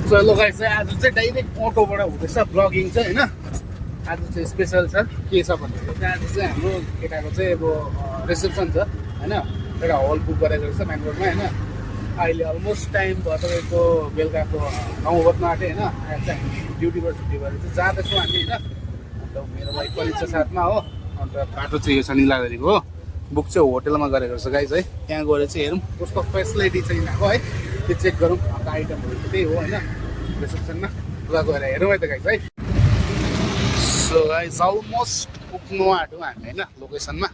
चलो गाइस आज चाहिँ डाइरेक्ट अटोबाट हुँदैछ ब्लगिङ चाहिँ हैन। आज चाहिँ स्पेशल छ के छ भन्दाखेरि चाहिँ आज चाहिँ हाम्रो केटाको चाहिँ अब रिसेप्सन छ हैन। एउटा हल बुक गरेको रहेछ बेङ्गलोरमा हैन। अहिले अलमोस्ट टाइम भयो तपाईँको बेलुकाको 9 बज्न आँट्यो हैन। आज चाहिँ ड्युटीबाट छुट्टी भएर चाहिँ जाँदैछौँ हामी हैन। अन्त मेरो वाइफ पनि छ साथमा हो। अन्त बाटो चाहिँ यो छ निलागढीको हो। बुक चाहिँ होटलमा गरेको रहेछ गाइस है। त्यहाँ गएर चाहिँ हेरौँ कस्तो फेसिलिटी चाहिँ यिनीहरूको है, त्यो चेक गरौँ। अन्त आइटमहरू त्यही हो होइन रिसेप्सनमा पुरा गएर हेरौँ है त गाइस है। सो गाइस अलमोस्ट पुग्नु आँट्यौँ हामी होइन लोकेसनमा।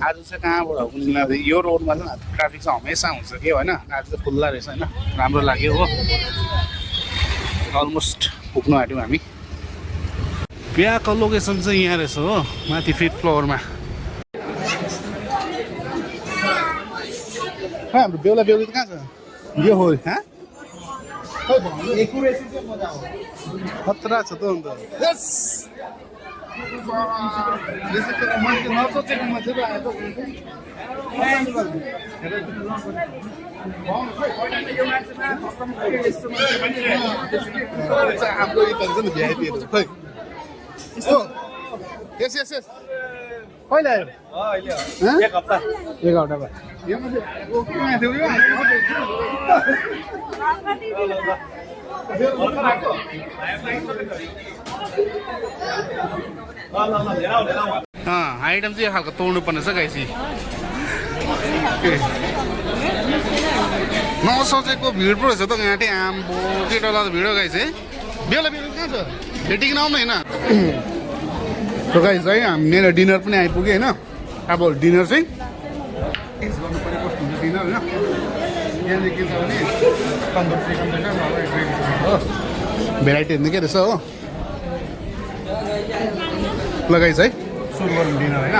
आज चाहिँ कहाँबाट हो यो रोडमा चाहिँ ट्राफिक चाहिँ हमेसा हुन्छ कि होइन। आज चाहिँ खुल्ला रहेछ होइन, राम्रो लाग्यो हो। अलमोस्ट पुग्नु आँट्यौँ हामी। बिहाको लोकेसन चाहिँ यहाँ रहेछ हो, माथि 5th फ्लोरमा। हाम्रो बेहुला बेहुली त कहाँ छ? यो हो खतरा छ त अन्त। नसोचेको मान्छे पो आयो हाम्रो यता छ नि भ्याइपीहरू खै यस यस यस कहिले आयो? एक हप्ता भयो। आइटम चाहिँ यो खालको तोड्नु पर्ने छ गाइसी। नसोचेको भिड पो रहेछ त यहाँ चाहिँ आम्बो केटाला त भिड गाइस है। बेला बेला कहाँ छ? भेटिकन आउनु होइन। त गाइस है मेरो डिनर पनि आइपुग्यो होइन। अब डिनर चाहिँ गर्नु पऱ्यो कस्तो हुन्छ डिनर होइन। यहाँनिर के छ भने तन्दुर चिकन हो, भेराइटी हेर्नु के रहेछ हो। लगाइछ है सुरु गरौँ डिनर होइन।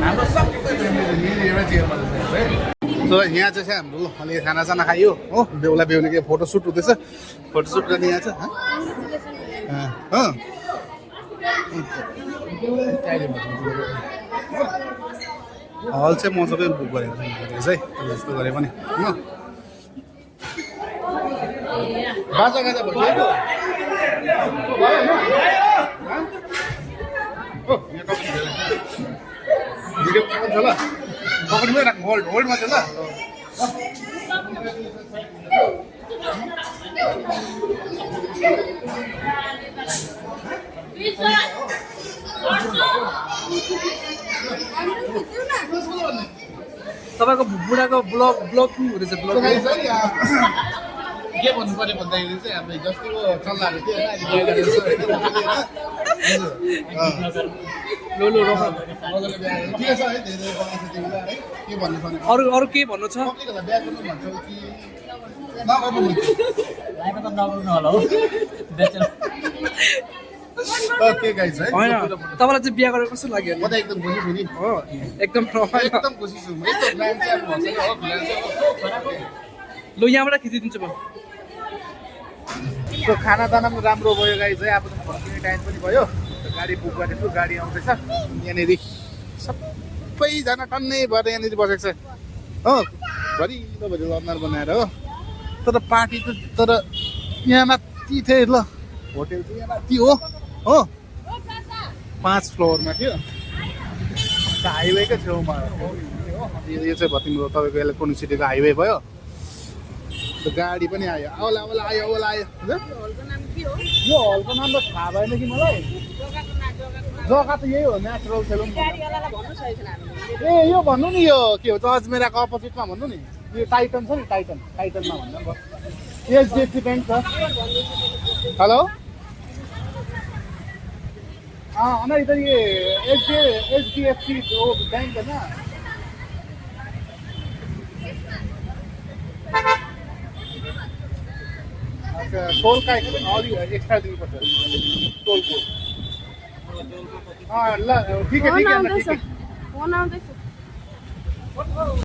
हाम्रो सबै फ्यामिली एउटा चेयरमा है। यहाँ चाहिँ हाम्रो अलि खानासाना खायो हो। बेहुला बेहुली के फोटोसुट हुँदैछ, फोटोसुट गर्ने यहाँ छ। हल चाहिँ म सबै बुक गरेको छु है, जस्तो गरे पनि बाजा गाजा भन्छ भिडियो छ ल पकडमै राख, होल्डमा छ ल। तपाईँको बुढाको ब्लगिङ हुँदैछ। के भन्नु पर्यो भन्दाखेरि चाहिँ अब जतिको चल्लाहरू थियो अरू के भन्नु छ? होइन तपाईँलाई चाहिँ बिहा गरेर कस्तो लाग्यो? म त एकदम खुसी छु नि हो, एकदम एकदम खुसी छु। यस्तो प्लान चाहिँ अब भन्छ नि हो। लु यहाँबाट खिचिदिन्छु म। सो खानादाना पनि राम्रो भयो गाइस है। अब फर्किने टाइम पनि भयो। गाडी बुक गरेको छु, गाडी आउँदैछ। यहाँनिर सबैजना टन्नै भएर यहाँनिर बसेको छ हो। भरिलो भरिलो अनुहार बनाएर हो। तर पार्टी त तर यहाँ माथि थियो ल, होटेल चाहिँ यहाँ माथि हो 5 फ्लोरमा थियो। हाइवेकै छेउमा हो। यो चाहिँ तिम्रो तपाईँको इलेक्ट्रोनिक सिटीको हाइवे भयो। गाडी पनि आयो, औला आयो। यो हलको नाम त थाहा भएन कि मलाई। जग्गा त यही हो, नेचुरल सेलुन। ए यो भन्नु नि, यो के हो अजमेराको अपोजिटमा भन्नु नि। यो टाइटन छ नि, टाइटनमा भन्नु नि। एचडिएफसी ब्याङ्क छ। हेलो अना इधर ये एचडीएफसी बैंक है ना। अच्छा टोल का और एक्स्ट्रा दिनु पर्छ टोलको। ल ठीक है।